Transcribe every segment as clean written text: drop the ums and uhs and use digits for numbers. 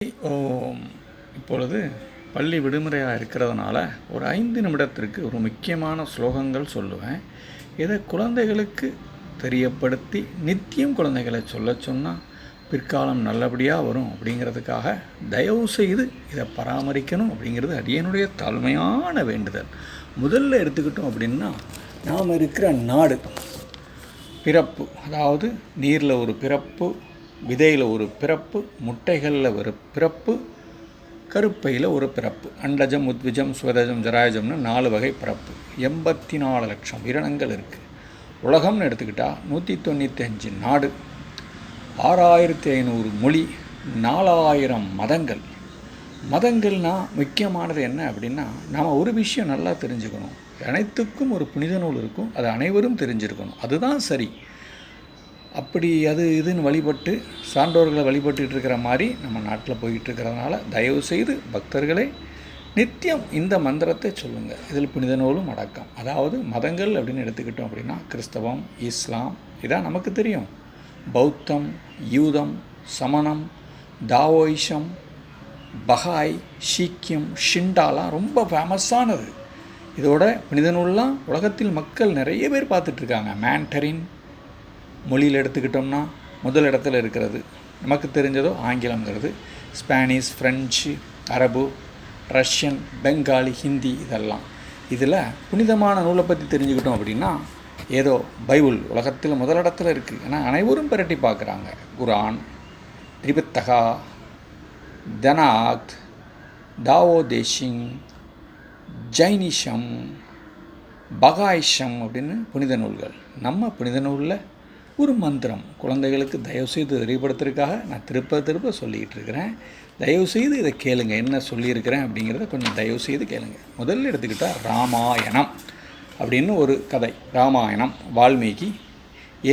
ஓம். இப்பொழுது பள்ளி விடுமுறையாக இருக்கிறதுனால ஒரு 5 நிமிடத்திற்கு ஒரு முக்கியமான ஸ்லோகங்கள் சொல்லுவேன். இதை குழந்தைகளுக்கு தெரியப்படுத்தி நித்தியம் குழந்தைகளை சொல்ல சொன்னால் பிற்காலம் நல்லபடியாக வரும் அப்படிங்கிறதுக்காக தயவு செய்து இதை பராமரிக்கணும் அப்படிங்கிறது அடியனுடைய தாழ்மையான வேண்டுதல். முதல்ல எடுத்துக்கிட்டோம் அப்படின்னா, நாம் இருக்கிற நாடு பிறப்பு, அதாவது நீரில் ஒரு பிறப்பு, விதையில் ஒரு பிறப்பு, முட்டைகளில் ஒரு பிறப்பு, கருப்பையில் ஒரு பிறப்பு, அண்டஜம், உத்விஜம், சுவதஜம், ஜராயஜம்னு 4 வகை பிறப்பு. 84 லட்சம் உயிரினங்கள் இருக்குது. உலகம்னு எடுத்துக்கிட்டால் 195 நாடு, 6500 மொழி, 4000 மதங்கள். மதங்கள்னால் முக்கியமானது என்ன அப்படின்னா, நாம் ஒரு விஷயம் நல்லா தெரிஞ்சுக்கணும். அனைத்துக்கும் ஒரு புனித நூல் இருக்கும், அது அனைவரும் தெரிஞ்சிருக்கணும். அதுதான் சரி. அப்படி அது இதுன்னு வழிபட்டு சான்றோர்களை வழிபட்டுட்டு இருக்கிற மாதிரி நம்ம நாட்டில் போய்கிட்டு இருக்கிறதுனால தயவுசெய்து பக்தர்களே நித்தியம் இந்த மந்திரத்தை சொல்லுங்கள். இதில் புனித நூலும் அடக்கம். அதாவது மதங்கள் அப்படின்னு எடுத்துக்கிட்டோம் அப்படின்னா, கிறிஸ்தவம், இஸ்லாம் இதான் நமக்கு தெரியும். பௌத்தம், யூதம், சமணம், தாவோயிசம், பஹாய், சீக்கியம், ஷிண்டாலாம் ரொம்ப ஃபேமஸானது. இதோட புனித நூல்லாம் உலகத்தில் மக்கள் நிறைய பேர் பார்த்துட்ருக்காங்க. மேண்டரின் மொழியில் எடுத்துக்கிட்டோம்னா முதல் இடத்துல இருக்கிறது. நமக்கு தெரிஞ்சதோ ஆங்கிலங்கிறது, ஸ்பானிஷ், ஃப்ரெஞ்சு, அரபு, ரஷ்யன், பெங்காலி, ஹிந்தி இதெல்லாம். இதில் புனிதமான நூலை பற்றி தெரிஞ்சுக்கிட்டோம் அப்படின்னா, ஏதோ பைபிள் உலகத்தில் முதலிடத்தில் இருக்குது. ஏன்னா அனைவரும் பிரட்டி பார்க்குறாங்க. குரான், திரிபித்தகா, தனாத், தாவோ தேசிங், ஜைனிஷம், பகாயிஷம் அப்படின்னு புனித நூல்கள். நம்ம புனித நூலில் ஒரு மந்திரம் குழந்தைகளுக்கு தயவுசெய்து தெரியப்படுத்துறதுக்காக நான் திருப்ப சொல்லிக்கிட்டு இருக்கிறேன். தயவுசெய்து இதை கேளுங்க. என்ன சொல்லியிருக்கிறேன் அப்படிங்கிறத கொஞ்சம் தயவுசெய்து கேளுங்க. முதல்ல எடுத்துக்கிட்டால் ராமாயணம் அப்படின்னு ஒரு கதை. ராமாயணம் வால்மீகி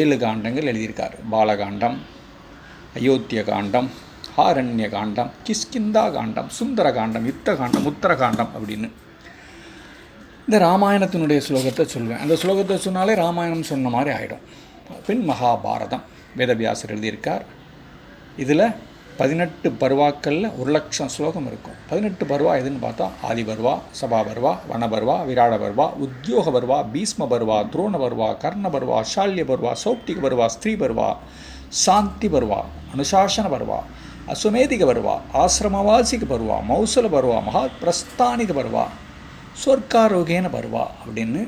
7 காண்டங்கள் எழுதியிருக்கார். பாலகாண்டம், அயோத்திய காண்டம், ஆரண்ய காண்டம், கிஷ்கிந்தா காண்டம், சுந்தர காண்டம், யுத்த காண்டம், உத்தர காண்டம் அப்படின்னு. இந்த ராமாயணத்தினுடைய ஸ்லோகத்தை சொல்லுவேன். அந்த ஸ்லோகத்தை சொன்னாலே ராமாயணம் சொன்ன மாதிரி ஆகிடும். பின் மகாபாரதம் வேதவியாசர் எழுதியிருக்கார். இதில் 18 பருவாக்களில் 1,00,000 ஸ்லோகம் இருக்கும். 18 பருவா எதுன்னு பார்த்தா, ஆதி பருவா, சபா பருவா, வன பருவா, விராட பருவா, உத்தியோக பருவா, பீஷ்ம பருவா, துரோண பருவா, கர்ண பருவா, ஷால்ய பருவா, சௌப்திக பருவா, ஸ்திரீ பருவா, சாந்தி பருவா, அனுசாசன பருவா, அசுமேதிக பருவா, ஆசிரமவாசிக பருவா, மௌசல பருவா, மகா பிரஸ்தானிக பருவா, சொர்க்காரோகேன பருவா அப்படின்னு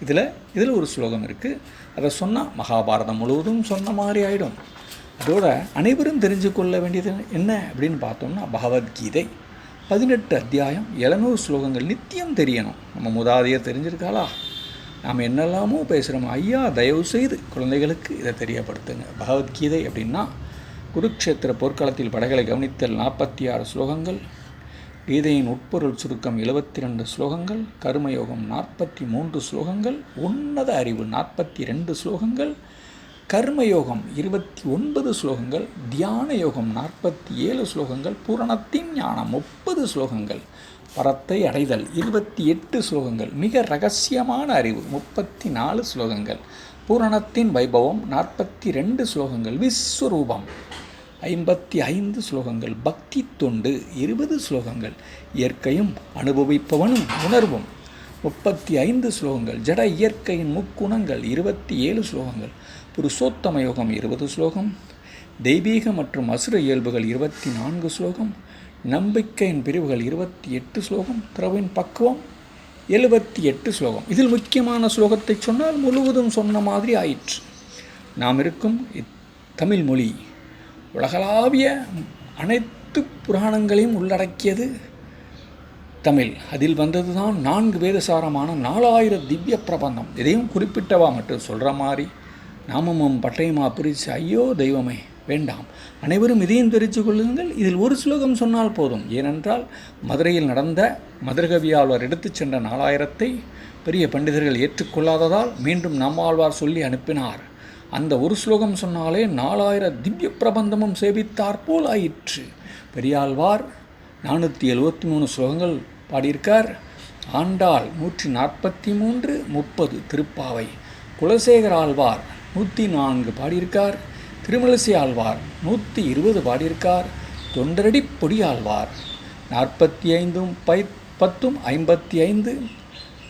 இதில் ஒரு ஸ்லோகம் இருக்குது. அதை சொன்னால் மகாபாரதம் முழுவதும் சொன்ன மாதிரி ஆகிடும். அதோட அனைவரும் தெரிஞ்சு கொள்ள வேண்டியது என்ன அப்படின்னு பார்த்தோம்னா, பகவத்கீதை 18 அத்தியாயம் 700 ஸ்லோகங்கள் நித்தியம் தெரியணும். நம்ம மூதாதையர் தெரிஞ்சிருக்காளா? நாம் என்னெல்லாமோ பேசுகிறோம். ஐயா தயவுசெய்து குழந்தைகளுக்கு இதை தெரியப்படுத்துங்க. பகவத்கீதை அப்படின்னா குருக்ஷேத்திர போர்க்களத்தில் படைகளை கவனித்தல் 46 ஸ்லோகங்கள், கீதையின் உட்பொருள் சுருக்கம் 72 ஸ்லோகங்கள், கர்மயோகம் 43 ஸ்லோகங்கள், உன்னத அறிவு 42 ஸ்லோகங்கள், கர்மயோகம் 29 ஸ்லோகங்கள், தியான யோகம் 47 ஸ்லோகங்கள், பூரணத்தின் ஞானம் 30 ஸ்லோகங்கள், பரத்தை அடைதல் 28 ஸ்லோகங்கள், மிக ரகசியமான அறிவு 34 ஸ்லோகங்கள், பூரணத்தின் வைபவம் 42 ஸ்லோகங்கள், விஸ்வரூபம் 55 ஸ்லோகங்கள், பக்தி தொண்டு 20 ஸ்லோகங்கள், இயற்கையும் அனுபவிப்பவனும் உணர்வும் 35 ஸ்லோகங்கள், ஜட இயற்கையின் முக்குணங்கள் 27 ஸ்லோகங்கள், புருஷோத்தம யோகம் 20 ஸ்லோகம், தெய்வீக மற்றும் அசுர இயல்புகள் 24 ஸ்லோகம், நம்பிக்கையின் பிரிவுகள் 28 ஸ்லோகம், திரவின் பக்குவம் 78 ஸ்லோகம். இதில் முக்கியமான ஸ்லோகத்தை சொன்னால் முழுவதும் சொன்ன மாதிரி ஆயிற்று. நாம் இருக்கும் தமிழ் மொழி உலகளாவிய அனைத்து புராணங்களையும் உள்ளடக்கியது தமிழ். அதில் வந்தது தான் 4 வேதசாரமான 4000 திவ்ய பிரபந்தம். இதையும் குறிப்பிட்டவா மட்டும் சொல்கிற மாதிரி நாமமும் பட்டையுமா பிரித்து ஐயோ தெய்வமே வேண்டாம், அனைவரும் இதையும் தெரிந்து கொள்ளுங்கள். இதில் ஒரு ஸ்லோகம் சொன்னால் போதும். ஏனென்றால் மதுரையில் நடந்த மதுரகவியாழ்வார் எடுத்து சென்ற 4000ஐ பெரிய பண்டிதர்கள் ஏற்றுக்கொள்ளாததால் மீண்டும் நம்மாழ்வார் சொல்லி அனுப்பினார். அந்த ஒரு ஸ்லோகம் சொன்னாலே 4000 திவ்ய பிரபந்தமும் சேவித்தார் போல் ஆயிற்று. பெரியாழ்வார் 473 ஸ்லோகங்கள் பாடியிருக்கார். ஆண்டாள் 143, 30 திருப்பாவை. குலசேகர ஆழ்வார் 104 பாடியிருக்கார். திருமலிசை ஆழ்வார் 120 பாடியிருக்கார். தொண்டரடி பொடியாழ்வார் 45:10:55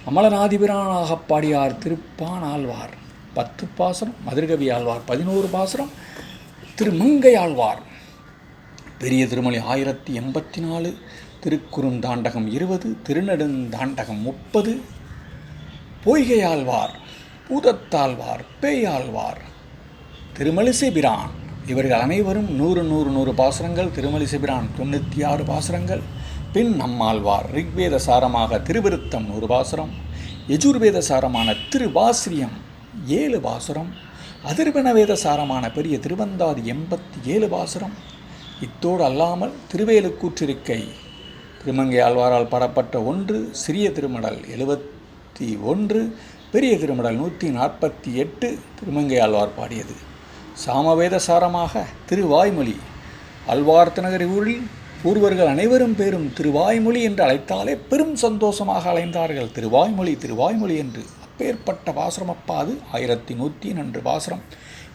அமலநாதிபிரானாக பாடியார் திருப்பானாழ்வார் 10 பாசுரம், மதுரகவி ஆழ்வார் 11 பாசுரம், திருமங்கை ஆழ்வார் பெரிய திருமொழி 1084, திருக்குறுந்தாண்டகம் 20, திருநெடுந்தாண்டகம் 30, பொய்கையாழ்வார், பூதத்தாழ்வார், பேயாழ்வார், திருமலிசைபிரான் இவர்கள் அனைவரும் 100 பாசுரங்கள். திருமலிசைபிரான் 96 பாசுரங்கள். பின் நம்மாழ்வார் ரிக்வேத சாரமாக திருவிருத்தம் 100 பாசுரம், யஜுர்வேத சாரமான திருவாசிரியம் 7 பாசுரம், அதிர்வன வேத சாரமான பெரிய திருவந்தாதி 87 பாசுரம். இத்தோடு அல்லாமல் திருவேலுக்கூற்றிருக்கை திருமங்கை ஆழ்வாரால் பாடப்பட்ட 1, சிறிய திருமடல் 71, பெரிய திருமடல் 148 திருமங்கை ஆழ்வார் பாடியது. சாமவேத சாரமாக திருவாய்மொழி ஆழ்வார்த்தநகரி ஊரில் பூர்வர்கள் அனைவரும் பேரும் திருவாய்மொழி என்று அழைத்தாலே பெரும் சந்தோஷமாக அலைந்தார்கள். திருவாய்மொழி திருவாய்மொழி என்று. அப்பேற்பட்ட பாசுரமப்பா அது 1104 பாசுரம்.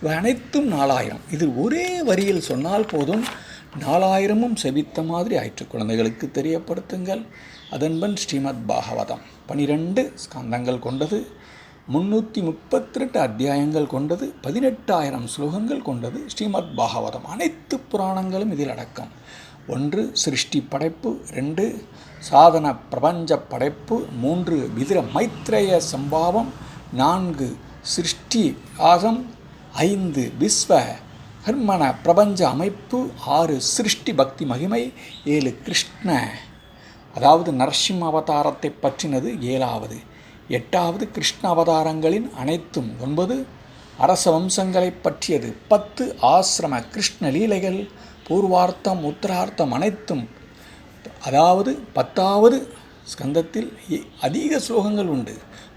இவை அனைத்தும் 4000. இது ஒரே வரியில் சொன்னால் போதும், 4000ம் செபித்த மாதிரி ஆயிற்று. குழந்தைகளுக்கு தெரியப்படுத்துங்கள். அதன்பன் ஸ்ரீமத் பாகவதம் 12 ஸ்கந்தங்கள் கொண்டது, 332 அத்தியாயங்கள் கொண்டது, 18,000 ஸ்லோகங்கள் கொண்டது ஸ்ரீமத் பாகவதம். அனைத்து புராணங்களும் இதில் அடக்கம். 1 சிருஷ்டி படைப்பு, 2 சாதன பிரபஞ்ச படைப்பு, 3 விதிர மைத்ரேய சம்பாவம், 4 சிருஷ்டி ஆகம், 5 விஸ்வ கர்மண பிரபஞ்ச அமைப்பு, 6 சிருஷ்டி பக்தி மகிமை, 7 கிருஷ்ண அதாவது நரசிம்ம அவதாரத்தை பற்றினது 7வது, 8வது கிருஷ்ண அவதாரங்களின் அனைத்தும், 9 அரச வம்சங்களை பற்றியது, 10 ஆசிரம கிருஷ்ண லீலைகள் பூர்வார்த்தம் உத்தரார்த்தம் அனைத்தும். அதாவது 10வது ஸ்கந்தத்தில் அதிக ஸ்லோகங்கள் உண்டு.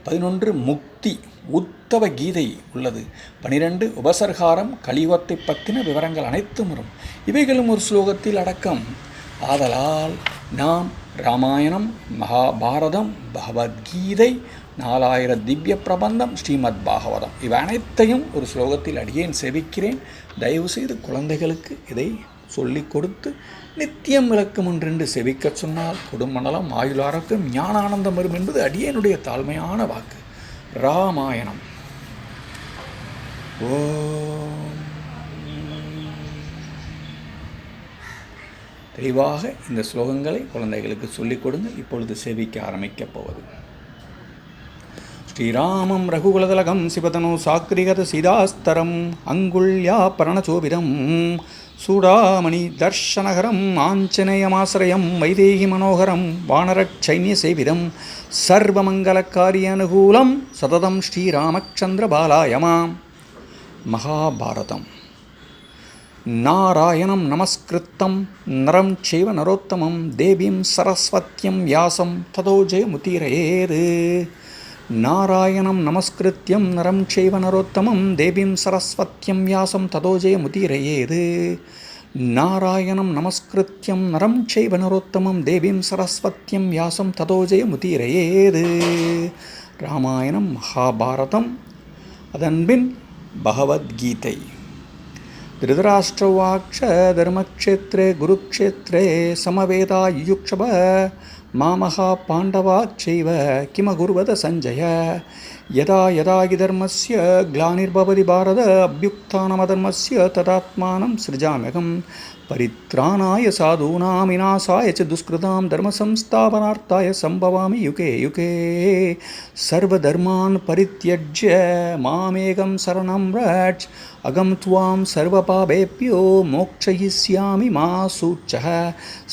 11 முக்தி உத்தவ கீதை உள்ளது. 12 உபசர்காரம் கலியுகத்தை பற்றின விவரங்கள் அனைத்தும் வரும். இவைகளும் ஒரு ஸ்லோகத்தில் அடக்கம். ஆதலால் நாம் ராமாயணம், மகாபாரதம், பகவத்கீதை, 4000 திவ்ய பிரபந்தம், ஸ்ரீமத் பாகவதம் இவை அனைத்தையும் ஒரு ஸ்லோகத்தில் அடியேன் செவிக்கிறேன். தயவுசெய்து குழந்தைகளுக்கு இதை சொல்லிக் கொடுத்து நித்தியம் விளக்கம் ஒன்றென்று செவிக்க சொன்னால் குடும்பநலம், ஆயுள் ஆரோக்கியம், ஞானானந்தம் வரும் என்பது அடியேனுடைய தாழ்மையான வாக்கு. ராமாயணம். ஓம். தெளிவாக இந்த ஸ்லோகங்களை குழந்தைகளுக்கு சொல்லிக் கொடுங்கள். இப்பொழுது செவிக்க ஆரம்பிக்கப் போவது. ஸ்ரீராமம் ரகுகுலதலகம் சிவதனோ சாக்ரிகத சீதாஸ்தரம் அங்குள்யா பரணச்சோபிதம் சூடாமணி தர்ஷனகரம் ஆஞ்சநேயமாசிரயம் வைதேகி மனோகரம் வானரச்சைன்ய சேவிதம் சர்வமங்கலக்காரிய அனுகூலம் சததம் ஸ்ரீராமச்சந்திர பாலாயமாம். மகாபாரதம். நாராயணம் நமஸ்கிருத்தம் நரம் சைவ நரோத்தமம் தேவீம் சரஸ்வத்யம் வியாசம் ததோ ஜெயமுதீரயேத். நாராயணம் நமஸ்கிருத்யம் நரம் சைவ நரோத்தமம் தேவீம் சரஸ்வத்யம் வியாசம் ததோ ஜெயமுதீரயேத். நாராயணம் நமஸ்கிருத்யம் நரம் சைவ நரோத்தமம் தேவீம் சரஸ்வத்யம் வியாசம் ததோ ஜெயமுதீரயேத். ராமாயணம் மகாபாரதம். அதன்பின் பகவத்கீதை. திருதராஷ்டிரவாக்ஷ தர்மக்ஷேத்ரே குருக்ஷேத்ரே சமவேதா யுயுக்ஷப மாமஹா பாண்டவாச்சைவ கிமகுர்வத சஞ்சய யதா யதா ஹி தர்மஸ்ய க்ளானிர்பவதி பாரத அப்யுக்தானமதர்மஸ்ய ததாத்மானம் சிருஜாம்யகம் பரித்ராணாய சாதூனாம் விநாசாய ச துஷ்கிருதாம் தர்மசம்ஸ்தாபனார்த்தாய சம்பவாமி யுகே யுகே. சர்வதர்மான் பரித்யஜ்ய மாமேகம் சரணம் ரட்ச அகம் த்வாம் சர்வபாபேப்யோ மோக்ஷயிஷ்யாமி மா சூச்சः.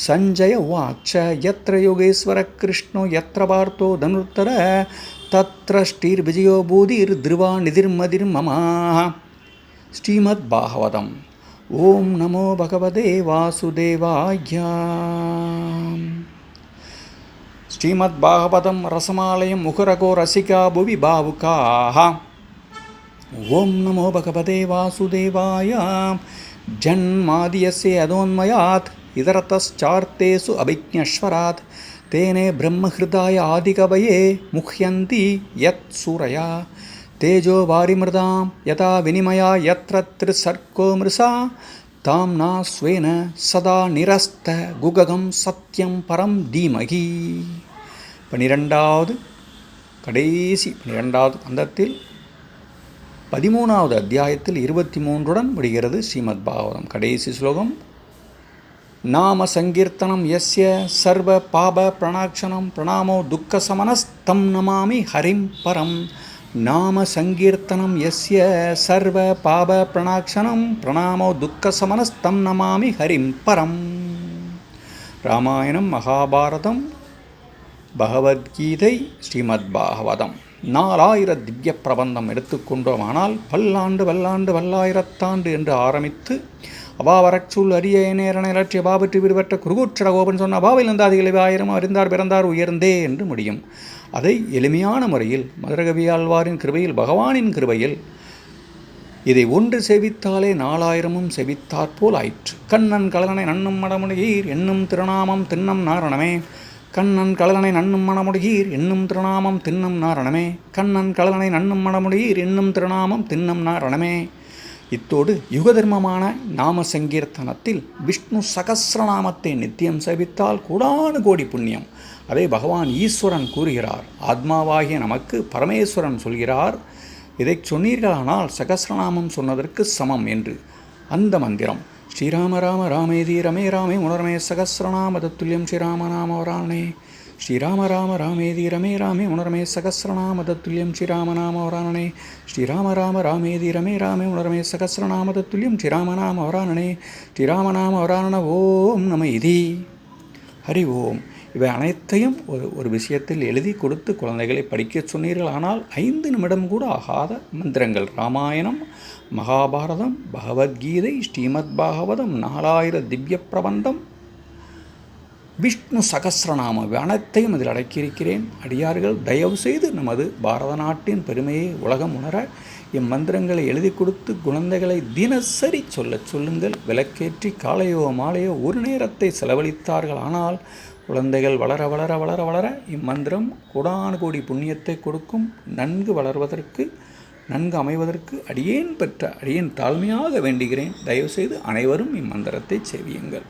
சஞ்சய உவாச்ச யத்ர யோகேஸ்வர கிருஷ்ணோ யத்ர பார்த்தோ தனுர்தர தத்ர ஸ்ரீர்விஜயோ பூதிர் த்ருவா நிதிர்மதிர்மம. ஸ்ரீமத் பாகவதம். ஓம் நமோ பகவதே வாசுதேவாய. ஸ்ரீமத் பாகவதம் ரசமாலயம் முகுரகோ ரசிகா புவி பாவுகாः. ஓம் நமோ பகவதே வாசுதேவாய. ஜன்மாதியஸ்ய அதோன்மயாத் இதரதஸ்சார்த்தேஷு அபிஜ்ஞஸ்வராத் தேனே பிரம்மஹிருதாய ஆதிகவயே முஹ்யந்தி யத் சூரயா தேஜோ வாரிமிருதாம் யதா வினிமயா யத்ர த்ரிசர்கோ மிருஷா தாம்னா ஸ்வேன சதா நிரஸ்த குககம் சத்யம் பரம் தீமகி. 12வது கடைசி 12வது கந்தத்தில் 13வது அத்தியாயத்தில் 23 முடிகிறது ஸ்ரீமத் பாகவதம். கடைசி ஸ்லோகம். நாம சங்கீர்த்தனம் யஸ்ய சர்வ பாப பிரணாக்ஷனம் பிரணாமோ துக்க சமனஸ்தம் நமாமி ஹரிம் பரம். நாம சங்கீர்த்தனம் யஸ்ய சர்வ பாப பிரணாக்ஷனம் பிரணாமோ துக்க சமனஸ்தம் நமாமி ஹரிம் பரம். ராமாயணம், மகாபாரதம், பகவத்கீதை, ஸ்ரீமத் பாகவதம் 4000 திவ்ய பிரபந்தம் எடுத்துக்கொண்டோமானால் பல்லாண்டு வல்லாண்டு வல்லாயிரத்தாண்டு என்று ஆரம்பித்து அபாவரச்சூல் அரிய நேரனை இலட்சிய பாபற்றி விடுபட்ட குருகூற்றட கோபன் சொன்ன அபாவில் இருந்தாதிகளை 1000 அறிந்தார் பிறந்தார் உயர்ந்தே என்று முடியும். அதை எளிமையான முறையில் மதுரகவி ஆழ்வாரின் கிருபையில், பகவானின் கிருபையில் இதை ஒன்று செவித்தாலே 4000 செவித்தாற்போல் ஆயிற்று. கண்ணன் கலனை நன்னும் மடமுடியீர் என்னும் திருநாமம் தின்னம் நாரணமே. கண்ணன் கலனை நன்னும் மணமுடியீர் என்னும் திருநாமம் தின்னம் நாரணமே. கண்ணன் கலனை நன்னும் மணமுடியீர் என்னும் திருநாமம் தின்னம் நாரணமே. இத்தோடு யுகதர்மமான நாம சங்கீர்த்தனத்தில் விஷ்ணு சகஸ்ரநாமத்தை நித்தியம் செவித்தால் கோடானு கோடி புண்ணியம். அதை பகவான் ஈஸ்வரன் கூறுகிறார். ஆத்மாவாகிய நமக்கு பரமேஸ்வரன் சொல்கிறார், இதை சொன்னீர்களானால் சகஸ்ரநாமம் சொன்னதற்கு சமம் என்று. அந்த மந்திரம் ஸ்ரீராம ராம ராமேதி ரமே ராமே உணர்மே சகஸ்ரநாம தத்துல்யம் ஸ்ரீராமநாம வராணே. ஸ்ரீராம ராம ராமேதி ரமே ராமே உணர்மே சகஸ்ரநாம தத்துல்யம் ஸ்ரீராமநாம வராணனே. ஸ்ரீராம ராம ராமேதி ரமே ராமே உணர்மே சகஸ்ரநாம தத்துல்யம் ஸ்ரீராமநாம வராணனே. ஸ்ரீராமநாம வராணன ஓம் நம இதி. ஹரி ஓம். இவை அனைத்தையும் ஒரு விஷயத்தில் எழுதி கொடுத்து குழந்தைகளை படிக்க சொன்னீர்கள். ஆனால் 5 நிமிடம் கூட ஆகாத மந்திரங்கள். ராமாயணம், மகாபாரதம், பகவத்கீதை, ஸ்ரீமத் பாகவதம், 4000 திவ்ய பிரபந்தம், விஷ்ணு சகஸ்ரநாமம், இவை அனைத்தையும் இதில் அடக்கியிருக்கிறேன். அடியார்கள் தயவு செய்து நமது பாரத நாட்டின் பெருமையை உலகம் உணர இம்மந்திரங்களை எழுதி கொடுத்து குழந்தைகளை தினசரி சொல்லுங்கள். விளக்கேற்றி காலையோ மாலையோ ஒரு நேரத்தை செலவழித்தார்கள். ஆனால் குழந்தைகள் வளர வளர வளர வளர இம்மந்திரம் கோடானு கோடி புண்ணியத்தை கொடுக்கும். நன்கு வளர்வதற்கு, நன்கு அமைவதற்கு அடியேன் தாழ்மையாக வேண்டுகிறேன். தயவுசெய்து அனைவரும் இம்மந்திரத்தை செவியுங்கள்.